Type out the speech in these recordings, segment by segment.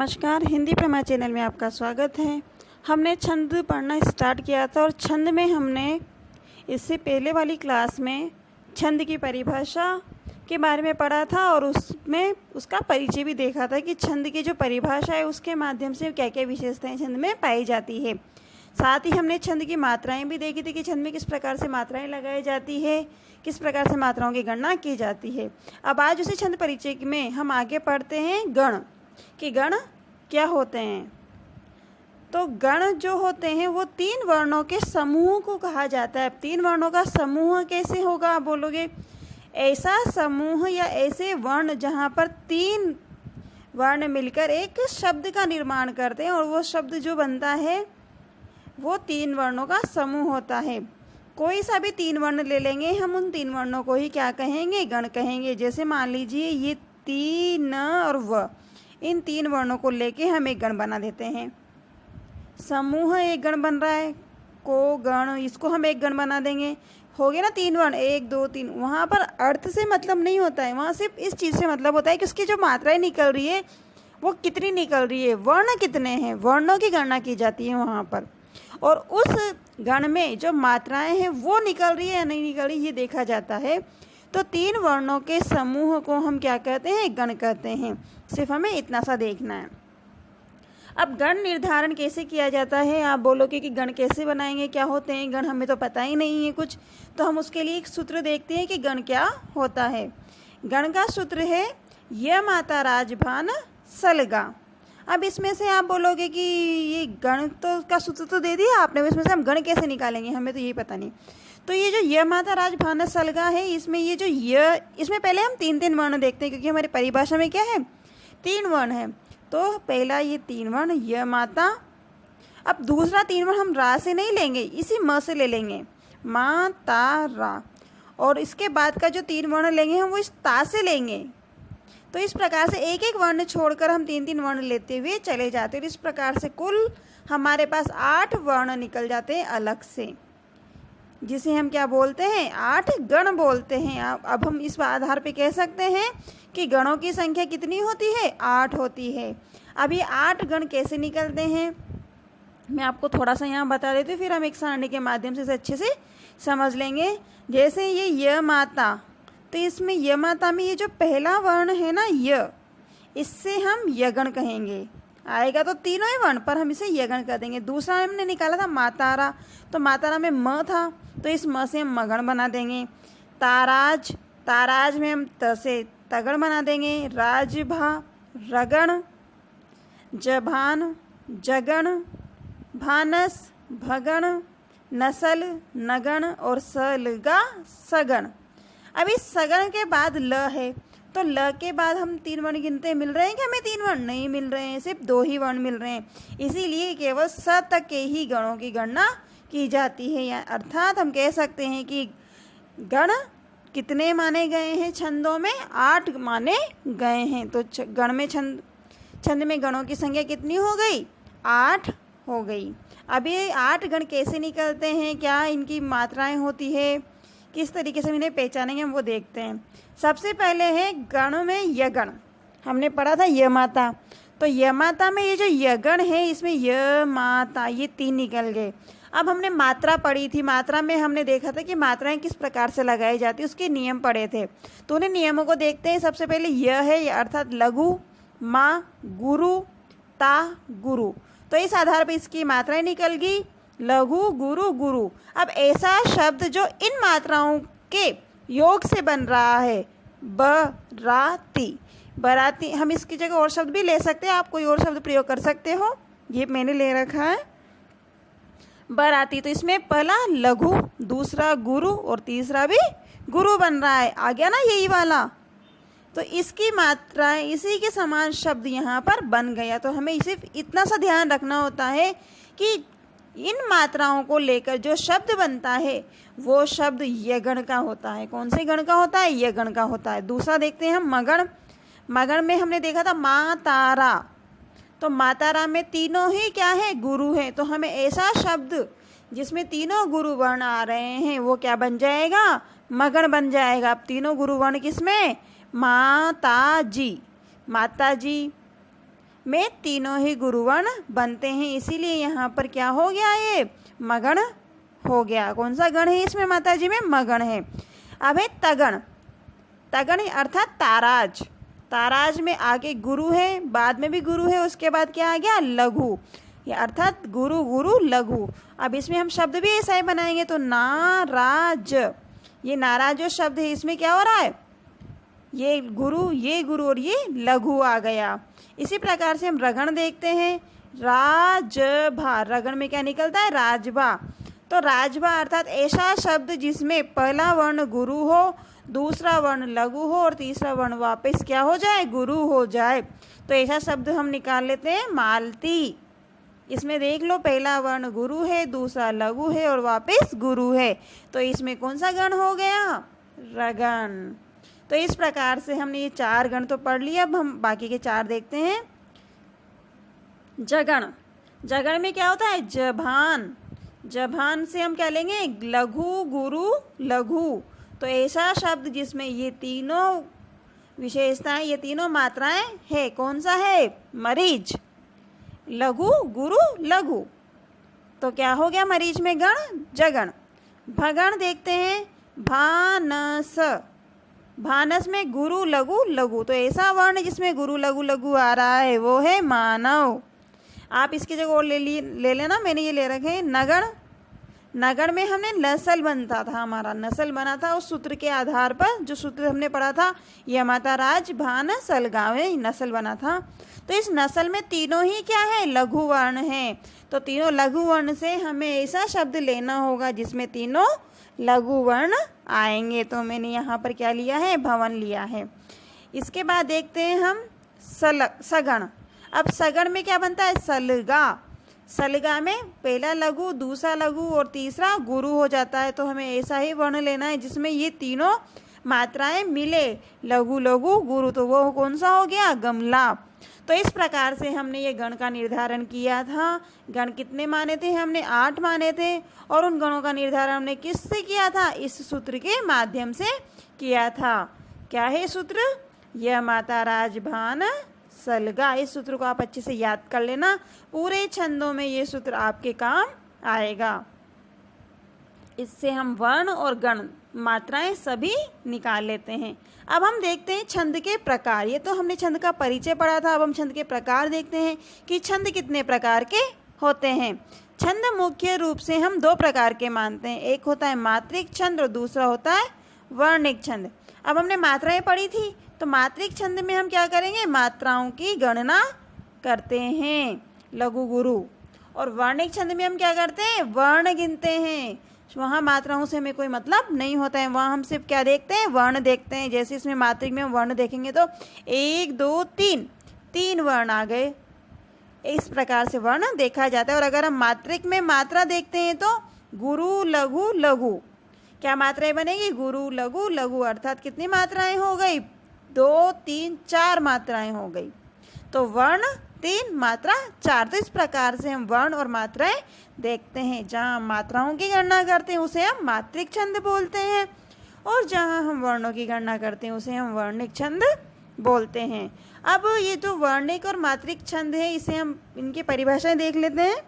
नमस्कार, हिंदी प्रमा चैनल में आपका स्वागत है। हमने छंद पढ़ना स्टार्ट किया था और छंद में हमने इससे पहले वाली क्लास में छंद की परिभाषा के बारे में पढ़ा था और उसमें उसका परिचय भी देखा था कि छंद की जो परिभाषा है उसके माध्यम से क्या क्या विशेषताएं छंद में पाई जाती है। साथ ही हमने छंद की मात्राएं भी देखी थी कि छंद में किस प्रकार से मात्राएं लगाई जाती है, किस प्रकार से मात्राओं की गणना की जाती है। अब आज उसी छंद परिचय में हम आगे पढ़ते हैं गण कि गण क्या होते हैं। तो गण जो होते हैं वो तीन वर्णों के समूह को कहा जाता है। तीन वर्णों का समूह कैसे होगा आप बोलोगे? ऐसा समूह या ऐसे वर्ण जहाँ पर तीन वर्ण मिलकर एक शब्द का निर्माण करते हैं और वो शब्द जो बनता है वो तीन वर्णों का समूह होता है। कोई सा भी तीन वर्ण ले लेंगे, हम उन तीन वर्णों को ही क्या कहेंगे? गण कहेंगे। जैसे मान लीजिए ये ती, न और व, इन तीन वर्णों को लेके हम एक गण बना देते हैं। समूह एक गण बन रहा है, को गण, इसको हम एक गण बना देंगे। हो गया ना तीन वर्ण, एक दो तीन। वहाँ पर अर्थ से मतलब नहीं होता है, वहाँ सिर्फ इस चीज़ से मतलब होता है कि उसकी जो मात्राएं निकल रही है वो कितनी निकल रही है, वर्ण कितने हैं, वर्णों की गणना की जाती है वहाँ पर। और उस गण में जो मात्राएं हैं वो निकल रही है या नहीं निकल रही ये देखा जाता है। तो तीन वर्णों के समूह को हम क्या कहते हैं? गण कहते हैं। सिर्फ हमें इतना सा देखना है। अब गण निर्धारण कैसे किया जाता है? आप बोलोगे कि गण कैसे बनाएंगे, क्या होते हैं गण, हमें तो पता ही नहीं है कुछ। तो हम उसके लिए एक सूत्र देखते हैं कि गण क्या होता है। गण का सूत्र है य माता राजभान सलगा। अब इसमें से आप बोलोगे कि ये गण तो का सूत्र तो दे दिया आपने, इसमें से हम गण कैसे निकालेंगे, हमें तो यही पता नहीं। तो ये जो य माता राजभान सलगा है, इसमें ये जो य, इसमें पहले हम तीन तीन वर्ण देखते हैं क्योंकि हमारी परिभाषा में क्या है? तीन वर्ण है। तो पहला ये तीन वर्ण य माता। अब दूसरा तीन वर्ण हम रा से नहीं लेंगे, इसी म से ले लेंगे, मा ता रा। और इसके बाद का जो तीन वर्ण लेंगे हम वो इस ता से लेंगे। तो इस प्रकार से एक एक वर्ण छोड़कर हम तीन तीन वर्ण लेते हुए चले जाते हैं। इस प्रकार से कुल हमारे पास 8 वर्ण निकल जाते हैं अलग से, जिसे हम क्या बोलते हैं? 8 गण बोलते हैं। अब हम इस आधार पे कह सकते हैं कि गणों की संख्या कितनी होती है? 8 होती है। अब ये 8 गण कैसे निकलते हैं मैं आपको थोड़ा सा यहाँ बता देती हूँ, फिर हम एक सारणी के माध्यम से इसे अच्छे से समझ लेंगे। जैसे ये य माता, तो इसमें य माता में ये जो पहला वर्ण है ना य, इससे हम यगण कहेंगे। आएगा तो तीनों ही वर्ण पर हम इसे यगण कर देंगे। दूसरा हमने निकाला था मातारा, तो मातारा में म था तो इस म से हम मगण बना देंगे। ताराज, ताराज में हम त से तगड़ बना देंगे। राजभा, रगण, जभान, जगण, भानस, भगण, नसल, नगण और सलगा, सगण। अब इस सगण के बाद ल है, तो ल के बाद हम तीन वर्ण गिनते हैं। मिल रहे हैं कि हमें तीन वर्ण? नहीं मिल रहे हैं, सिर्फ 2 ही वर्ण मिल रहे हैं। इसीलिए केवल स तक के ही गणों की गणना की जाती है। अर्थात हम कह सकते हैं कि गण कितने माने गए हैं छंदों में? 8 माने गए हैं। तो गण में छंद में गणों की संख्या कितनी हो गई? 8 हो गई। अब ये 8 गण कैसे निकलते हैं, क्या इनकी मात्राएं होती है, किस तरीके से इन्हें पहचानेंगे हम वो देखते हैं। सबसे पहले है गण में यगण। हमने पढ़ा था य माता, तो य माता में ये जो यगण है इसमें य माता ये 3 निकल गए। अब हमने मात्रा पढ़ी थी, मात्रा में हमने देखा था कि मात्राएं किस प्रकार से लगाई जाती, उसके नियम पढ़े थे। तो उन्हें नियमों को देखते हैं। सबसे पहले य है, अर्थात लघु, मा, गुरु, ता, गुरु। तो इस आधार पर इसकी मात्राएं निकल गई, लघु, गुरु, गुरु। अब ऐसा शब्द जो इन मात्राओं के योग से बन रहा है, बराती, बराती। हम इसकी जगह और शब्द भी ले सकते हैं, आप कोई और शब्द प्रयोग कर सकते हो, ये मैंने ले रखा है बराती। तो इसमें पहला लघु, दूसरा गुरु और तीसरा भी गुरु बन रहा है। आ गया ना यही वाला? तो इसकी मात्राएं इसी के समान शब्द यहाँ पर बन गया। तो हमें सिर्फ इतना सा ध्यान रखना होता है कि इन मात्राओं को लेकर जो शब्द बनता है वो शब्द यगण का होता है। कौन से गण का होता है? यगण का होता है। दूसरा देखते हैं हम मगण। मगण में हमने देखा था मातारा, तो मातारा में तीनों ही क्या है? गुरु है। तो हमें ऐसा शब्द जिसमें तीनों गुरु वर्ण आ रहे हैं वो क्या बन जाएगा? मगण बन जाएगा। अब तीनों गुरु वर्ण किसमें? माता जी, माता जी, में तीनों ही गुरुवर्ण बनते हैं, इसीलिए यहाँ पर क्या हो गया, ये मगण हो गया। कौन सा गण है इसमें माता जी में, मगण है। अब है तगण। तगण अर्थात ताराज। ताराज में आगे गुरु है, बाद में भी गुरु है, उसके बाद क्या आ गया, लघु, ये अर्थात गुरु गुरु लघु। अब इसमें हम शब्द भी ऐसा ही बनाएंगे, तो नाराज, ये नाराज जो शब्द है इसमें क्या हो रहा है, ये गुरु और ये लघु आ गया। इसी प्रकार से हम रगण देखते हैं, राजभा, रगण में क्या निकलता है, राजभा। तो राजभा अर्थात ऐसा शब्द जिसमें पहला वर्ण गुरु हो, दूसरा वर्ण लघु हो और तीसरा वर्ण वापस क्या हो जाए, गुरु हो जाए। तो ऐसा शब्द हम निकाल लेते हैं मालती। इसमें देख लो, पहला वर्ण गुरु है, दूसरा लघु है और वापस गुरु है, तो इसमें कौन सा गण हो गया, रगण। तो इस प्रकार से हमने ये 4 गण तो पढ़ लिया, अब हम बाकी के 4 देखते हैं। जगण। जगण में क्या होता है, जभान। जभान से हम क्या लेंगे, लघु गुरु लघु। तो ऐसा शब्द जिसमें ये तीनों विशेषताएं, ये तीनों मात्राएं है, कौन सा है, मरीज, लघु गुरु लघु। तो क्या हो गया मरीज में गण, जगण। भगण देखते हैं, भानस। भानस में गुरु लघु लघु, तो ऐसा वर्ण जिसमें गुरु लघु लघु आ रहा है वो है मानव। आप इसकी जगह और ले लेना, मैंने ये ले रखे हैं नगण। नगण में हमने नस्ल बनता था, हमारा नस्ल बना था उस सूत्र के आधार पर, जो सूत्र हमने पढ़ा था, यमाता राज भान सलगाँव है, नस्ल बना था। तो इस नस्ल में तीनों ही क्या है, लघु वर्ण है। तो तीनों लघु वर्ण से हमें ऐसा शब्द लेना होगा जिसमें तीनों लघु वर्ण आएंगे। तो मैंने यहाँ पर क्या लिया है, भवन लिया है। इसके बाद देखते हैं हम सगण। अब सगण में क्या बनता है, सलगा। सलगा में पहला लघु, दूसरा लघु और तीसरा गुरु हो जाता है। तो हमें ऐसा ही वर्ण लेना है जिसमें ये तीनों मात्राएं मिले, लघु लघु गुरु। तो वो कौन सा हो गया, गमला। तो इस प्रकार से हमने ये गण का निर्धारण किया था। गण कितने माने थे, हमने 8 माने थे, और उन गणों का निर्धारण हमने किससे किया था, इस सूत्र के माध्यम से किया था। क्या है सूत्र, यमाता राजभान सलगा। इस सूत्र को आप अच्छे से याद कर लेना, पूरे छंदों में ये सूत्र आपके काम आएगा। इससे हम वर्ण और गण मात्राएं सभी निकाल लेते हैं। अब हम देखते हैं छंद के प्रकार। ये तो हमने छंद का परिचय पढ़ा था, अब हम छंद के प्रकार देखते हैं कि छंद कितने प्रकार के होते हैं। छंद मुख्य रूप से हम 2 प्रकार के मानते हैं, एक होता है मात्रिक छंद और दूसरा होता है वर्णिक छंद। अब हमने मात्राएं पढ़ी थी, तो मात्रिक छंद में हम क्या करेंगे, मात्राओं की गणना करते हैं, लघु गुरु। और वर्णिक छंद में हम क्या करते हैं, वर्ण गिनते हैं। वहाँ मात्राओं से हमें कोई मतलब नहीं होता है, वहाँ हम सिर्फ क्या देखते हैं, वर्ण देखते हैं। जैसे इसमें मात्रिक में हम वर्ण देखेंगे तो 1 2 3 वर्ण आ गए, इस प्रकार से वर्ण देखा जाता है। और अगर हम मात्रिक में मात्रा देखते हैं तो गुरु लघु लघु, क्या मात्राएं बनेगी, गुरु लघु लघु, अर्थात कितनी मात्राएं हो गई, 2 3 4 मात्राएं हो गई। तो वर्ण 3 मात्रा 4। तो इस प्रकार से हम वर्ण और मात्राएं देखते हैं। जहाँ मात्राओं की गणना करते हैं उसे हम मात्रिक छंद बोलते हैं, और जहाँ हम वर्णों की गणना करते हैं उसे हम वर्णिक छंद बोलते हैं। अब ये जो वर्णिक और मात्रिक छंद है, इसे हम इनकी परिभाषाएं देख लेते हैं।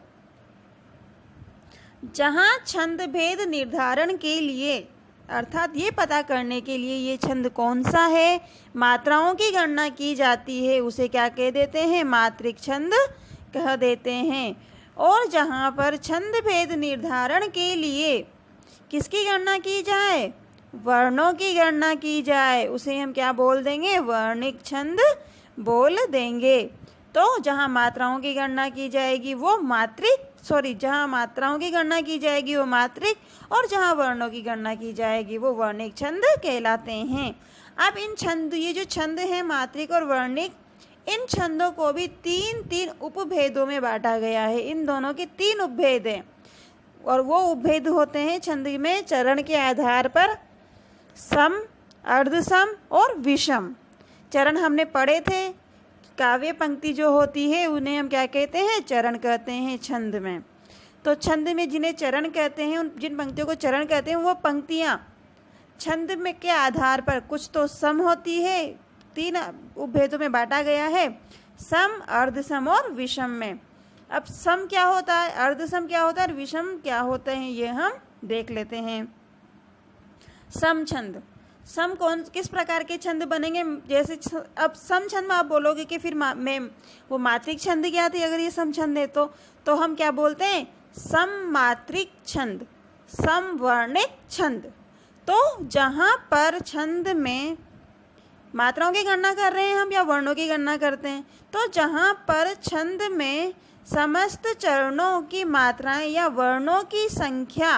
जहाँ छंद भेद निर्धारण के लिए, अर्थात ये पता करने के लिए ये छंद कौन सा है, मात्राओं की गणना की जाती है, उसे क्या कह देते हैं, मात्रिक छंद कह देते हैं। और जहाँ पर छंद भेद निर्धारण के लिए किसकी गणना की जाए, वर्णों की गणना की जाए, उसे हम क्या बोल देंगे, वर्णिक छंद बोल देंगे। तो जहाँ मात्राओं की गणना की जाएगी वो जहाँ मात्राओं की गणना की जाएगी वो मात्रिक, और जहाँ वर्णों की गणना की जाएगी वो वर्णिक छंद कहलाते हैं। अब इन छंद, ये जो छंद हैं मात्रिक और वर्णिक, इन छंदों को भी 3 उपभेदों में बांटा गया है। इन दोनों के 3 उपभेद हैं, और वो उपभेद होते हैं छंद में चरण के आधार पर, सम, अर्धसम और विषम। चरण हमने पढ़े थे, काव्य पंक्ति जो होती है उन्हें हम क्या कहते हैं, चरण कहते हैं छंद में। तो छंद में जिन्हें चरण कहते हैं, उन जिन पंक्तियों को चरण कहते हैं, वो पंक्तियाँ छंद में के आधार पर कुछ तो सम होती है, 3 उपभेदों में बांटा गया है। सम, अर्धसम और विषम में। अब सम क्या होता है, अर्धसम क्या होता है और विषम क्या होते हैं, ये हम देख लेते हैं। सम छंद, सम कौन किस प्रकार के छंद बनेंगे, जैसे अब सम छंद में आप बोलोगे कि फिर मैं वो मात्रिक छंद क्या थी, अगर ये सम छंद है तो हम क्या बोलते हैं, सम मात्रिक छंद, समवर्णिक छंद। तो जहाँ पर छंद में मात्राओं की गणना कर रहे हैं हम या वर्णों की गणना करते हैं, तो जहाँ पर छंद में समस्त चरणों की मात्राएं या वर्णों की संख्या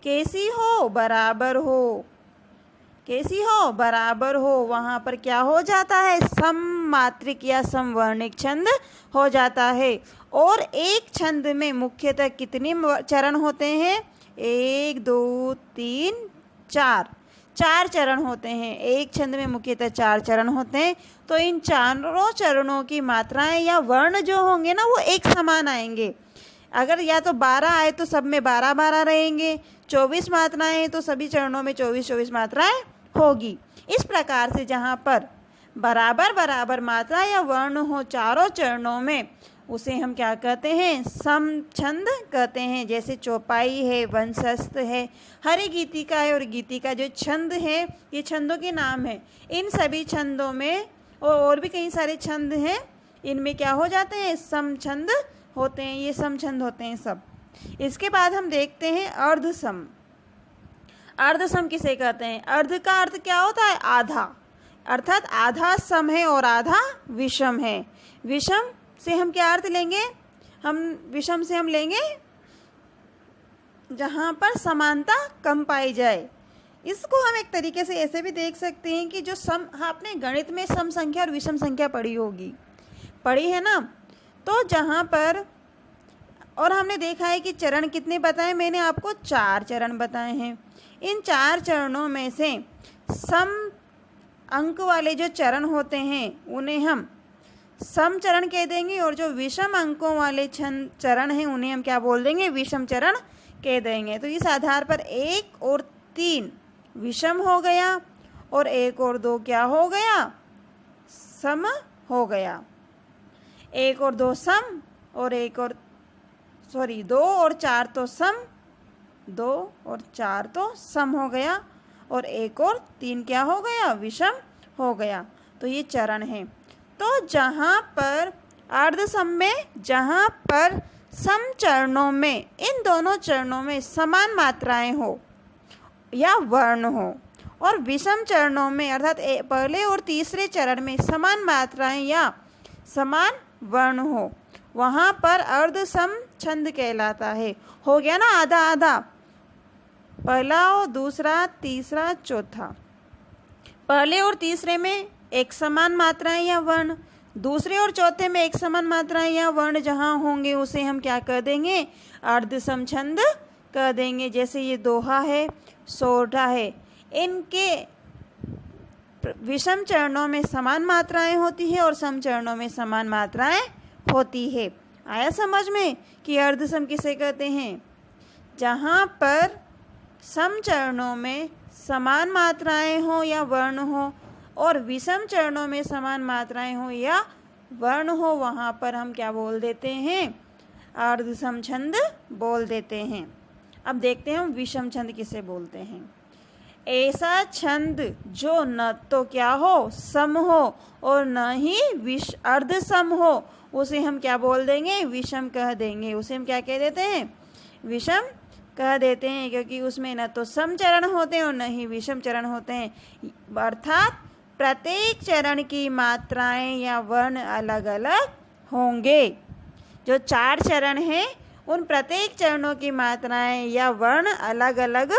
कैसी हो, बराबर हो, कैसी हो, बराबर हो, वहाँ पर क्या हो जाता है, सममात्रिक या समवर्णिक छंद हो जाता है। और एक छंद में मुख्यतः कितने चरण होते हैं, 1 2 3 4 चरण होते हैं। एक छंद में मुख्यतः 4 चरण होते हैं। तो इन चारों चरणों की मात्राएं या वर्ण जो होंगे ना वो एक समान आएंगे। अगर या तो 12 आए तो सब में 12 रहेंगे, 24 मात्राएं हैं तो सभी चरणों में 24 मात्राएं होगी। इस प्रकार से जहाँ पर बराबर बराबर मात्रा या वर्ण हो चारों चरणों में, उसे हम क्या कहते हैं, समछंद कहते हैं। जैसे चौपाई है, वंशस्थ है, हरि गीतिका है और गीतिका जो छंद है, ये छंदों के नाम है। इन सभी छंदों में और भी कई सारे छंद हैं, इनमें क्या हो जाते हैं, समछंद होते हैं, ये समछंद होते हैं सब। इसके बाद हम देखते हैं अर्धसम। अर्धसम किसे कहते हैं, अर्ध का अर्थ क्या होता है, आधा, अर्थात आधा सम है और आधा विषम है। विषम से हम क्या अर्थ लेंगे, हम विषम से हम लेंगे जहाँ पर समानता कम पाई जाए। इसको हम एक तरीके से ऐसे भी देख सकते हैं कि जो सम, आपने गणित में सम संख्या और विषम संख्या पढ़ी होगी, पढ़ी है ना। तो जहाँ पर, और हमने देखा है कि चरण कितने बताए, मैंने आपको 4 चरण बताए हैं। इन 4 चरणों में से सम अंक वाले जो चरण होते हैं उन्हें हम सम चरण कह देंगे, और जो विषम अंकों वाले चरण हैं उन्हें हम क्या बोल देंगे, विषम चरण कह देंगे। तो इस आधार पर 1 और 3 विषम हो गया और 1 और 2 क्या हो गया, सम हो गया। 1 और 2 सम और 2 और 4 तो सम, 2 और 4 तो सम हो गया, और 1 और 3 क्या हो गया, विषम हो गया। तो ये चरण है। तो जहाँ पर अर्धसम में, जहाँ पर सम चरणों में, इन दोनों चरणों में समान मात्राएं हो या वर्ण हो, और विषम चरणों में अर्थात पहले और तीसरे चरण में समान मात्राएं या समान वर्ण हो, वहाँ पर अर्धसम छंद कहलाता है। हो गया ना आधा आधा, पहला और दूसरा, तीसरा, चौथा। पहले और तीसरे में एक समान मात्राएं या वर्ण, दूसरे और चौथे में एक समान मात्राएं या वर्ण जहाँ होंगे उसे हम क्या कह देंगे, अर्धसम छंद कह देंगे। जैसे ये दोहा है, सोरठा है, इनके विषम चरणों में समान मात्राएं होती है और सम चरणों में समान मात्राएं होती है। आया समझ में कि अर्धसम किसे कहते हैं, जहाँ पर सम चरणों में समान मात्राएं हो या वर्ण हो और विषम चरणों में समान मात्राएं हो या वर्ण हो, वहाँ पर हम क्या बोल देते हैं, अर्धसम छंद बोल देते हैं। अब देखते हैं हम विषम छंद किसे बोलते हैं। ऐसा छंद जो न तो क्या हो, सम हो और न ही अर्धसम हो, उसे हम क्या बोल देंगे, विषम कह देंगे। उसे हम क्या कह देते हैं, विषम कह देते हैं, क्योंकि उसमें न तो सम चरण होते हैं और न ही विषम चरण होते हैं। अर्थात प्रत्येक चरण की मात्राएं या वर्ण अलग अलग होंगे। जो 4 चरण हैं उन प्रत्येक चरणों की मात्राएं या वर्ण अलग अलग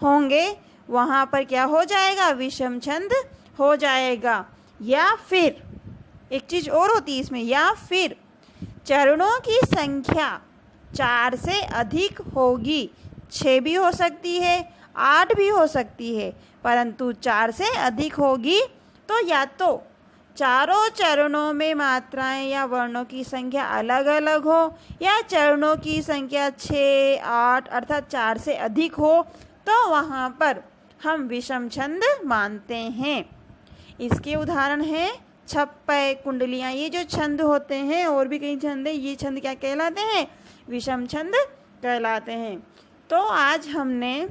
होंगे, वहाँ पर क्या हो जाएगा, विषम छंद हो जाएगा। या फिर एक चीज़ और होती है इसमें, या फिर चरणों की संख्या 4 से अधिक होगी, 6 भी हो सकती है, 8 भी हो सकती है, परंतु 4 से अधिक होगी तो या तो चारों चरणों में मात्राएं या वर्णों की संख्या अलग अलग हो, या चरणों की संख्या 6, 8 अर्थात 4 से अधिक हो, तो वहाँ पर हम विषम छंद मानते हैं। इसके उदाहरण हैं छप्पय, कुंडलियाँ, ये जो छंद होते हैं, और भी कई छंद हैं, ये छंद क्या कहलाते हैं? विषम छंद कहलाते हैं। तो आज हमने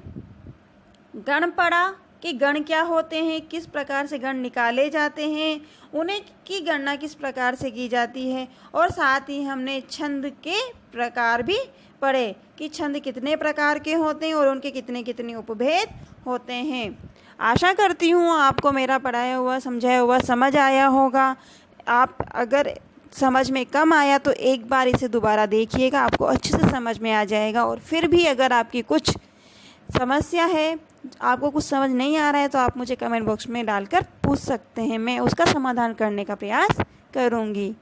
गण पढ़ा कि गण क्या होते हैं, किस प्रकार से गण निकाले जाते हैं, उन्हें की गणना किस प्रकार से की जाती है, और साथ ही हमने छंद के प्रकार भी पढ़े कि छंद कितने प्रकार के होते हैं और उनके कितने कितने उपभेद होते हैं। आशा करती हूँ आपको मेरा पढ़ाया हुआ समझाया हुआ समझ आया होगा। आप अगर समझ में कम आया तो एक बार इसे दोबारा देखिएगा, आपको अच्छे से समझ में आ जाएगा। और फिर भी अगर आपकी कुछ समस्या है, आपको कुछ समझ नहीं आ रहा है, तो आप मुझे कमेंट बॉक्स में डालकर पूछ सकते हैं, मैं उसका समाधान करने का प्रयास करूँगी।